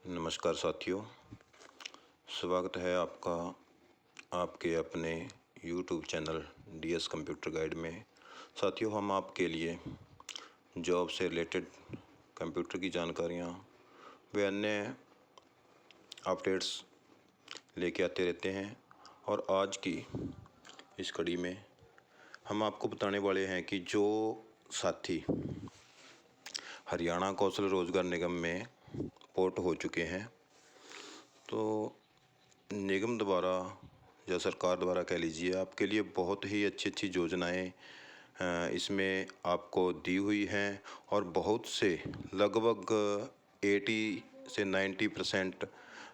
नमस्कार साथियों, स्वागत है आपका आपके अपने YouTube channel DS computer guide में। साथियों, हम आपके लिए जॉब से रिलेटेड कंप्यूटर की जानकारियाँ व अन्य अपडेट्स लेके आते रहते हैं। और आज की इस कड़ी में हम आपको बताने वाले हैं कि जो साथी हरियाणा कौशल रोजगार निगम में पोर्ट हो चुके हैं, तो निगम द्वारा या सरकार द्वारा कह लीजिए, आपके लिए बहुत ही अच्छी अच्छी योजनाएं इसमें आपको दी हुई हैं। और बहुत से लगभग 80 से 90%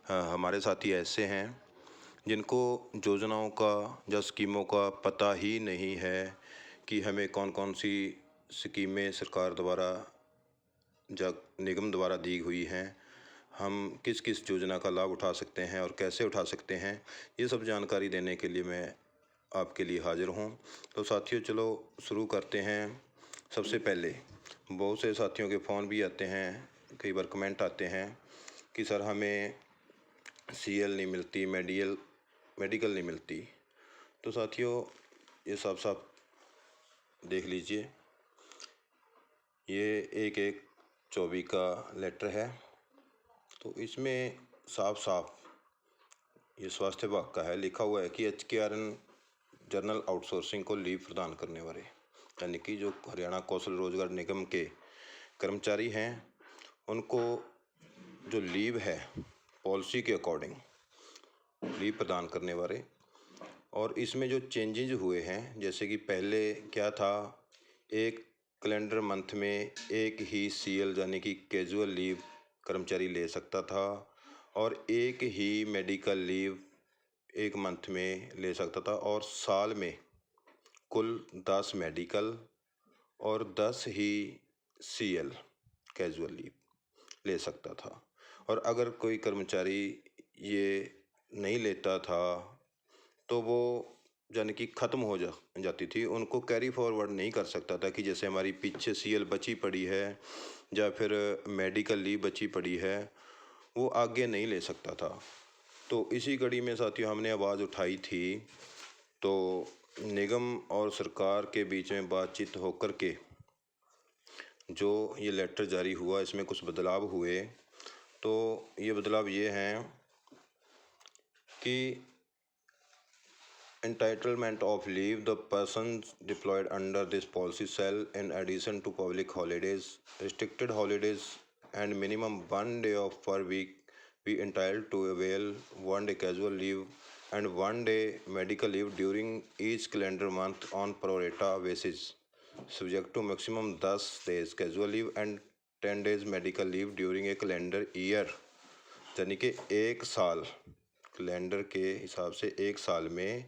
हमारे साथी ऐसे हैं जिनको योजनाओं का या स्कीमों का पता ही नहीं है कि हमें कौन कौन सी स्कीमें सरकार द्वारा या निगम द्वारा दी हुई हैं, हम किस किस योजना का लाभ उठा सकते हैं और कैसे उठा सकते हैं। ये सब जानकारी देने के लिए मैं आपके लिए हाज़िर हूँ। तो साथियों, चलो शुरू करते हैं। सबसे पहले बहुत से साथियों के फ़ोन भी आते हैं, कई बार कमेंट आते हैं कि सर हमें CL नहीं मिलती, मेडिकल नहीं मिलती। तो साथियों, ये साफ साफ देख लीजिए, ये 1/1/24 का लेटर है। तो इसमें साफ साफ ये स्वास्थ्य विभाग का है, लिखा हुआ है कि HKRN जनरल आउटसोर्सिंग को लीव प्रदान करने वाले, यानी कि जो हरियाणा कौशल रोजगार निगम के कर्मचारी हैं, उनको जो लीव है पॉलिसी के अकॉर्डिंग लीव प्रदान करने वाले। और इसमें जो चेंजेज हुए हैं, जैसे कि पहले क्या था, एक कैलेंडर मंथ में एक ही CL यानी कि कैजुअल लीव कर्मचारी ले सकता था, और एक ही मेडिकल लीव एक मंथ में ले सकता था, और साल में कुल 10 मेडिकल और 10 ही CL कैजुअल लीव ले सकता था। और अगर कोई कर्मचारी ये नहीं लेता था तो वो यानी कि ख़त्म हो जाती थी, उनको कैरी फॉरवर्ड नहीं कर सकता था कि जैसे हमारी पीछे CL बची पड़ी है या फिर मेडिकल लीव बची पड़ी है, वो आगे नहीं ले सकता था। तो इसी कड़ी में साथियों हमने आवाज़ उठाई थी। तो निगम और सरकार के बीच में बातचीत होकर के जो ये लेटर जारी हुआ, इसमें कुछ बदलाव हुए। तो ये बदलाव ये हैं कि entitlement of leave, the persons deployed under this policy shall, in addition to public holidays, restricted holidays and minimum 1 day off per week, be entitled to avail 1 day casual leave and 1 day medical leave during each calendar month on pro rata basis, subject to maximum 10 days casual leave and 10 days medical leave during a calendar year। यानी कि एक साल, calendar के हिसाब से एक साल में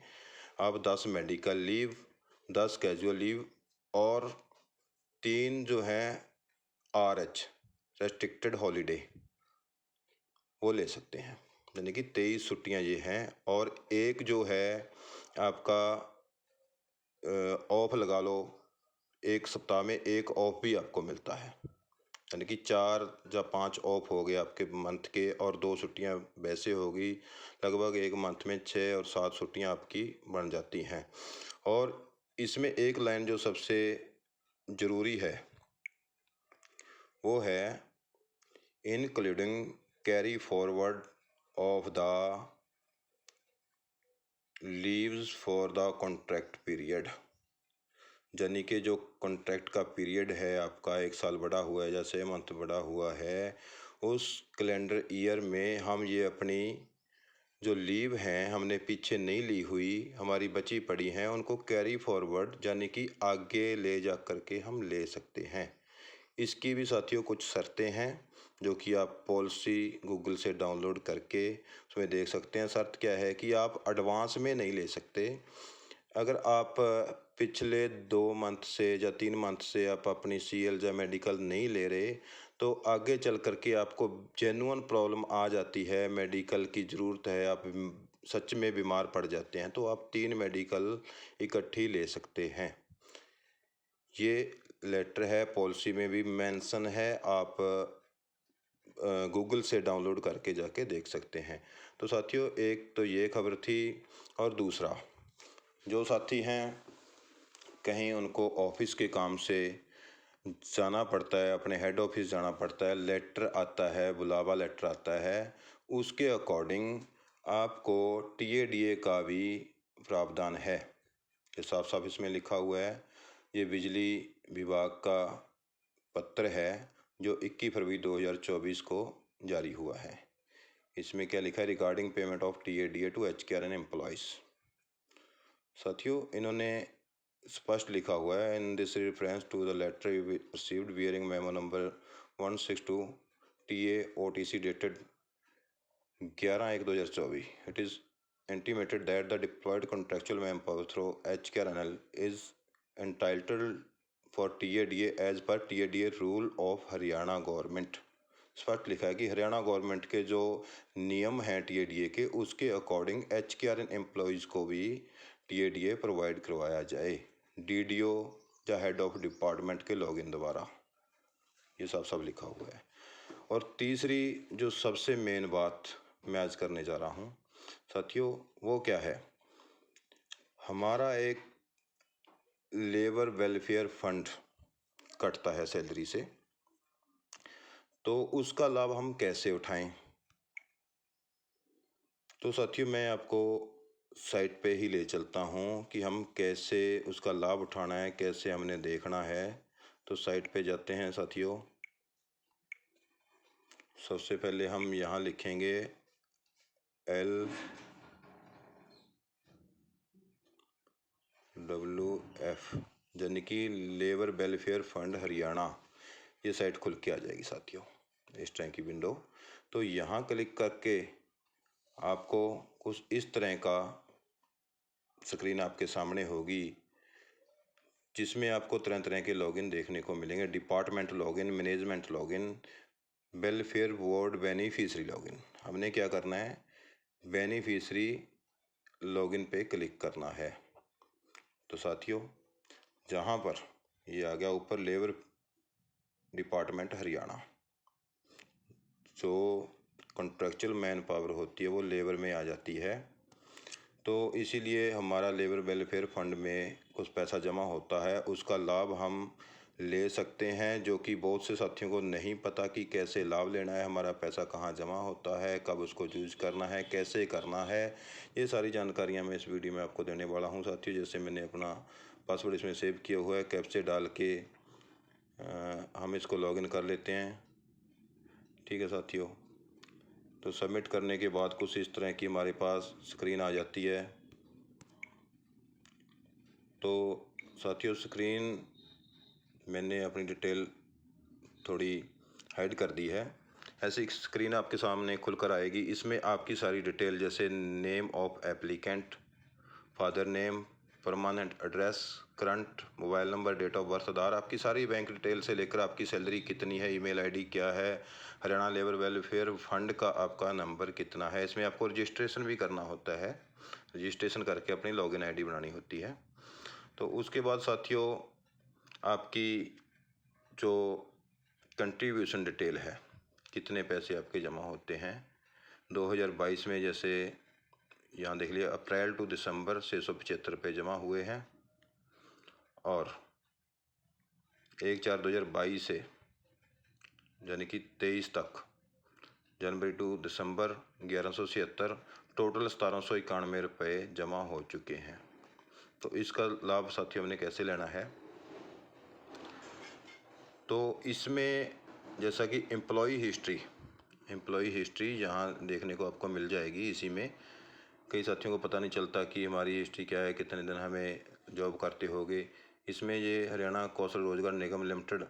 आप 10 मेडिकल लीव, 10 कैजुअल लीव और 3 जो हैं RH रेस्ट्रिक्टेड हॉलीडे वो ले सकते हैं, यानी कि 23 छुट्टियां ये हैं। और एक जो है आपका ऑफ लगा लो, एक सप्ताह में एक ऑफ भी आपको मिलता है, यानी कि 4 या 5 ऑफ हो गए आपके मंथ के, और 2 छुट्टियां वैसे होगी। लगभग एक मंथ में 6 और 7 छुट्टियां आपकी बन जाती हैं। और इसमें एक लाइन जो सबसे ज़रूरी है वो है including carry forward of the leaves for the contract period, यानी कि जो कॉन्ट्रैक्ट का पीरियड है आपका 1 साल बढ़ा हुआ है या 6 मंथ बढ़ा हुआ है, उस कैलेंडर ईयर में हम ये अपनी जो लीव हैं हमने पीछे नहीं ली हुई, हमारी बची पड़ी हैं, उनको कैरी फॉरवर्ड यानी कि आगे ले जा कर के हम ले सकते हैं। इसकी भी साथियों कुछ शर्तें हैं जो कि आप पॉलिसी गूगल से डाउनलोड करके उसमें देख सकते हैं। शर्त क्या है कि आप एडवांस में नहीं ले सकते। अगर आप पिछले 2 मंथ से या 3 मंथ से आप अपनी CL या मेडिकल नहीं ले रहे, तो आगे चल कर के आपको जेन्युइन प्रॉब्लम आ जाती है, मेडिकल की ज़रूरत है, आप सच में बीमार पड़ जाते हैं, तो आप 3 मेडिकल इकट्ठी ले सकते हैं। ये लेटर है, पॉलिसी में भी मेंशन है, आप गूगल से डाउनलोड करके जाके देख सकते हैं। तो साथियों, एक तो ये खबर थी, और दूसरा, जो साथी हैं कहीं उनको ऑफिस के काम से जाना पड़ता है, अपने हेड ऑफिस जाना पड़ता है, लेटर आता है, बुलावा लेटर आता है, उसके अकॉर्डिंग आपको TADA का भी प्रावधान है। ये साफ साफ इसमें लिखा हुआ है। ये बिजली विभाग का पत्र है जो 21 फरवरी 2024 को जारी हुआ है। इसमें क्या लिखा है? Regarding payment of TADA to HKRN employees. साथियों, इन्होंने स्पष्ट लिखा हुआ है, in this reference to the letter received bearing memo number 162 TAOTC dated 11/1/2024, it is intimated that the deployed contractual manpower through HKRNL is entitled for TADA as per TADA rule of Haryana government. स्पष्ट लिखा है कि Haryana government के जो नियम हैं TADA के, उसके अकॉर्डिंग HKRN एम्प्लॉयज़ को भी TADA प्रोवाइड करवाया जाए, DDO या हेड ऑफ डिपार्टमेंट के लॉगिन द्वारा। ये सब लिखा हुआ है। और तीसरी जो सबसे मेन बात मैं आज करने जा रहा हूँ साथियों, वो क्या है? हमारा एक लेबर वेलफेयर फंड कटता है सैलरी से, तो उसका लाभ हम कैसे उठाएं? तो साथियों, मैं आपको साइट पे ही ले चलता हूँ कि हम कैसे उसका लाभ उठाना है, कैसे हमने देखना है। तो साइट पे जाते हैं साथियों। सबसे पहले हम यहाँ लिखेंगे LWF, यानी कि लेबर वेलफेयर फंड हरियाणा। ये साइट खुल के आ जाएगी साथियों, इस तरह की विंडो। तो यहाँ क्लिक करके आपको कुछ इस तरह का स्क्रीन आपके सामने होगी, जिसमें आपको तरह तरह के लॉगिन देखने को मिलेंगे। Department login, management login, welfare board beneficiary login. हमने क्या करना है? बेनिफिशरी लॉगिन पे क्लिक करना है। तो साथियों, जहाँ पर ये आ गया ऊपर लेबर डिपार्टमेंट हरियाणा, जो कॉन्ट्रेक्चुअल मैन पावर होती है वो लेबर में आ जाती है। तो इसीलिए हमारा लेबर वेलफेयर फंड में कुछ पैसा जमा होता है, उसका लाभ हम ले सकते हैं, जो कि बहुत से साथियों को नहीं पता कि कैसे लाभ लेना है, हमारा पैसा कहाँ जमा होता है, कब उसको यूज करना है, कैसे करना है। ये सारी जानकारियाँ मैं इस वीडियो में आपको देने वाला हूँ साथियों। जैसे मैंने अपना पासवर्ड इसमें सेव किया हुआ है, कैप्चे डाल के हम इसको लॉगिन कर लेते हैं। ठीक है साथियों, तो सबमिट करने के बाद कुछ इस तरह की हमारे पास स्क्रीन आ जाती है। तो साथियों, स्क्रीन मैंने अपनी डिटेल थोड़ी हाइड कर दी है। ऐसी एक स्क्रीन आपके सामने खुलकर आएगी। इसमें आपकी सारी डिटेल, जैसे name of applicant, father name, permanent address, current mobile number, date of birth, Aadhaar, आपकी सारी बैंक डिटेल से लेकर आपकी सैलरी कितनी है, ईमेल आईडी क्या है, हरियाणा लेबर वेलफेयर फंड का आपका नंबर कितना है। इसमें आपको रजिस्ट्रेशन भी करना होता है, रजिस्ट्रेशन करके अपनी लॉगिन आईडी बनानी होती है। तो उसके बाद साथियों, आपकी जो कंट्रीब्यूशन डिटेल है, कितने पैसे आपके जमा होते हैं 2022 में, जैसे यहाँ देख लिया, अप्रैल टू दिसंबर 675 रुपये जमा हुए हैं, और 1/4/2022 से यानी कि 23 तक, जनवरी टू दिसंबर 1176, टोटल 1791 रुपये जमा हो चुके हैं। तो इसका लाभ साथियों हमने कैसे लेना है? तो इसमें जैसा कि एम्प्लॉई हिस्ट्री यहाँ देखने को आपको मिल जाएगी। इसी में कई साथियों को पता नहीं चलता कि हमारी हिस्ट्री क्या है, कितने दिन हमें जॉब करते होंगे। इसमें ये हरियाणा कौशल रोजगार निगम लिमिटेड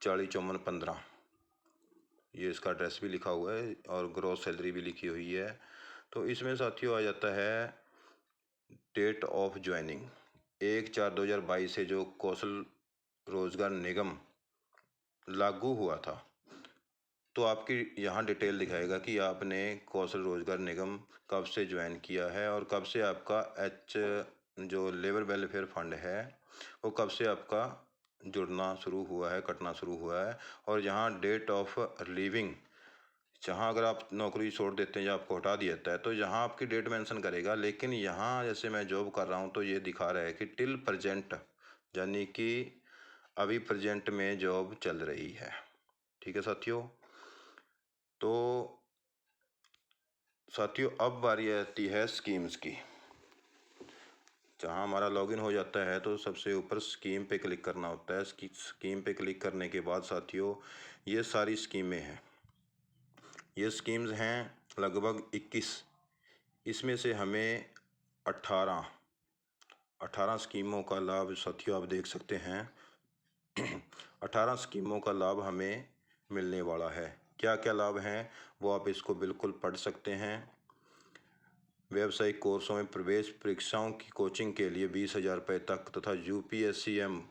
405415, ये इसका एड्रेस भी लिखा हुआ है और ग्रॉस सैलरी भी लिखी हुई है। तो इसमें साथियों आ जाता है डेट ऑफ ज्वाइनिंग, 1/4/2022 से जो कौशल रोजगार निगम लागू हुआ था, तो आपकी यहाँ डिटेल दिखाएगा कि आपने कौशल रोजगार निगम कब से ज्वाइन किया है, और कब से आपका जो लेबर वेलफेयर फंड है वो कब से आपका जुड़ना शुरू हुआ है, कटना शुरू हुआ है। और यहाँ डेट ऑफ लीविंग जहाँ अगर आप नौकरी छोड़ देते हैं या आपको हटा दिया जाता है तो यहाँ आपकी डेट मेंशन करेगा, लेकिन यहाँ जैसे मैं जॉब कर रहा हूँ तो ये दिखा रहा है कि टिल प्रेजेंट, यानी कि अभी प्रेजेंट में जॉब चल रही है। ठीक है साथियों। तो साथियों अब बारी आती है स्कीम्स की। जहाँ हमारा लॉगिन हो जाता है तो सबसे ऊपर स्कीम पे क्लिक करना होता है। स्कीम पे क्लिक करने के बाद साथियों ये सारी स्कीमें हैं। ये स्कीम्स हैं लगभग 21। इसमें से हमें 18 स्कीमों का लाभ साथियों आप देख सकते हैं। 18 स्कीमों का लाभ हमें मिलने वाला है। क्या क्या लाभ हैं वो आप इसको बिल्कुल पढ़ सकते हैं। व्यावसायिक कोर्सों में प्रवेश, परीक्षाओं की कोचिंग के लिए 20,000 रुपये तक तथा UPSC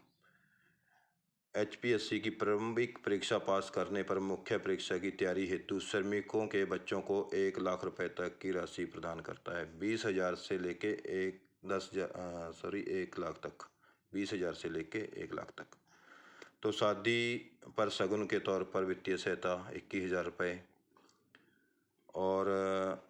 HPSC की प्रारंभिक परीक्षा पास करने पर मुख्य परीक्षा की तैयारी हेतु श्रमिकों के बच्चों को 1 लाख रुपए तक की राशि प्रदान करता है। 20,000 से लेके 1 लाख तक। 20,000 से लेके 1 लाख तक। तो शादी पर शगुन के तौर पर वित्तीय सहायता 21,000 रुपये और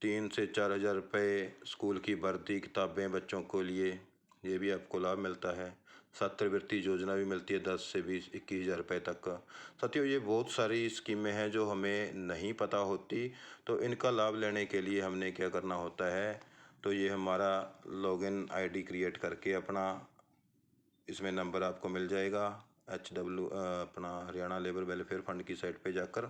3 से 4,000 रुपये स्कूल की वर्दी, किताबें बच्चों को लिए, ये भी आपको लाभ मिलता है। छात्रवृत्ति योजना भी मिलती है 10 से 21,000 रुपये तक का। साथियों ये बहुत सारी स्कीमें हैं जो हमें नहीं पता होती, तो इनका लाभ लेने के लिए हमने क्या करना होता है, तो ये हमारा लॉगिन ID क्रिएट करके अपना इसमें नंबर आपको मिल जाएगा HW अपना हरियाणा लेबर वेलफेयर फंड की साइट पे जाकर,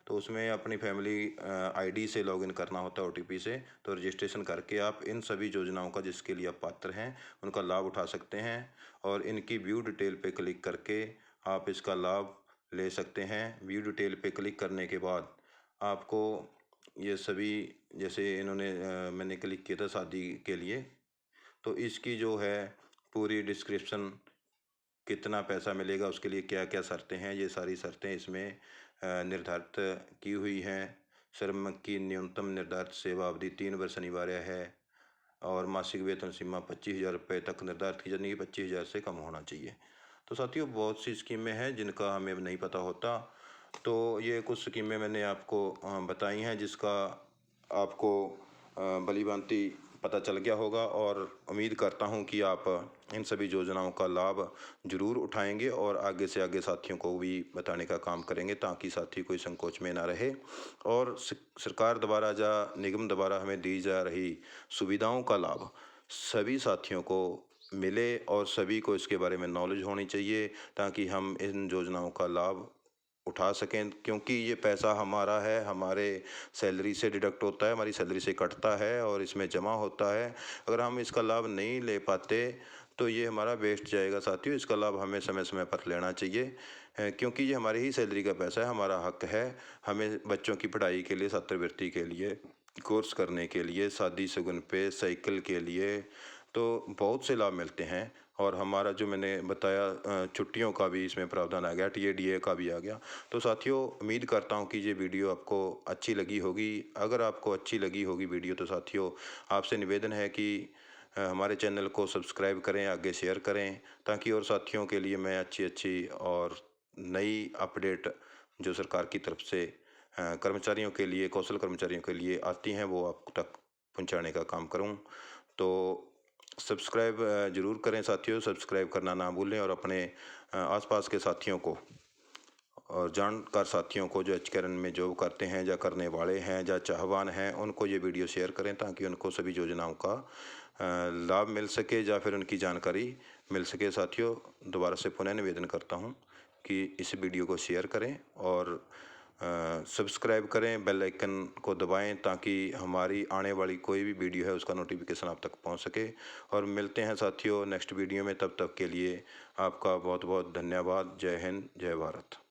तो उसमें अपनी फैमिली ID से लॉगिन करना होता है OTP से। तो रजिस्ट्रेशन करके आप इन सभी योजनाओं का जिसके लिए आप पात्र हैं उनका लाभ उठा सकते हैं और इनकी व्यू डिटेल पे क्लिक करके आप इसका लाभ ले सकते हैं। व्यू डिटेल पे क्लिक करने के बाद आपको ये सभी, जैसे इन्होंने मैंने क्लिक किया था शादी के लिए, तो इसकी जो है पूरी डिस्क्रिप्शन, कितना पैसा मिलेगा, उसके लिए क्या क्या शर्तें हैं, ये सारी शर्तें इसमें निर्धारित की हुई हैं। श्रम की न्यूनतम निर्धारित सेवा अवधि 3 वर्ष अनिवार्य है और मासिक वेतन सीमा 25,000 रुपये तक निर्धारित की जानी, 25,000 से कम होना चाहिए। तो साथियों बहुत सी स्कीमें हैं जिनका हमें नहीं पता होता, तो ये कुछ स्कीमें मैंने आपको बताई हैं जिसका आपको भली-भांति पता चल गया होगा और उम्मीद करता हूं कि आप इन सभी योजनाओं का लाभ ज़रूर उठाएंगे और आगे से आगे साथियों को भी बताने का काम करेंगे ताकि साथी कोई संकोच में ना रहे और सरकार द्वारा या निगम द्वारा हमें दी जा रही सुविधाओं का लाभ सभी साथियों को मिले और सभी को इसके बारे में नॉलेज होनी चाहिए ताकि हम इन योजनाओं का लाभ उठा सकें, क्योंकि ये पैसा हमारा है, हमारे सैलरी से डिडक्ट होता है, हमारी सैलरी से कटता है और इसमें जमा होता है। अगर हम इसका लाभ नहीं ले पाते तो ये हमारा वेस्ट जाएगा साथियों। इसका लाभ हमें समय समय पर लेना चाहिए क्योंकि ये हमारी ही सैलरी का पैसा है, हमारा हक है। हमें बच्चों की पढ़ाई के लिए, छात्रवृत्ति के लिए, कोर्स करने के लिए, शादी शगुन पे, साइकिल के लिए, तो बहुत से लाभ मिलते हैं। और हमारा जो मैंने बताया छुट्टियों का भी इसमें प्रावधान आ गया, TADA का भी आ गया। तो साथियों उम्मीद करता हूँ कि ये वीडियो आपको अच्छी लगी होगी। अगर आपको अच्छी लगी होगी वीडियो तो साथियों आपसे निवेदन है कि हमारे चैनल को सब्सक्राइब करें, आगे शेयर करें ताकि और साथियों के लिए मैं अच्छी अच्छी और नई अपडेट जो सरकार की तरफ से कर्मचारियों के लिए, कौशल कर्मचारियों के लिए आती हैं वो आप तक पहुंचाने का काम करूं। तो सब्सक्राइब ज़रूर करें साथियों, सब्सक्राइब करना ना भूलें और अपने आसपास के साथियों को और जानकार साथियों को जो HKRN में जॉब करते हैं या करने वाले हैं या चाहवान हैं उनको ये वीडियो शेयर करें ताकि उनको सभी योजनाओं का लाभ मिल सके या फिर उनकी जानकारी मिल सके। साथियों दोबारा से पुनः निवेदन करता हूँ कि इस वीडियो को शेयर करें और सब्सक्राइब करें, बेल आइकन को दबाएं ताकि हमारी आने वाली कोई भी वीडियो है उसका नोटिफिकेशन आप तक पहुंच सके। और मिलते हैं साथियों नेक्स्ट वीडियो में, तब तक के लिए आपका बहुत बहुत धन्यवाद। जय हिंद, जय भारत।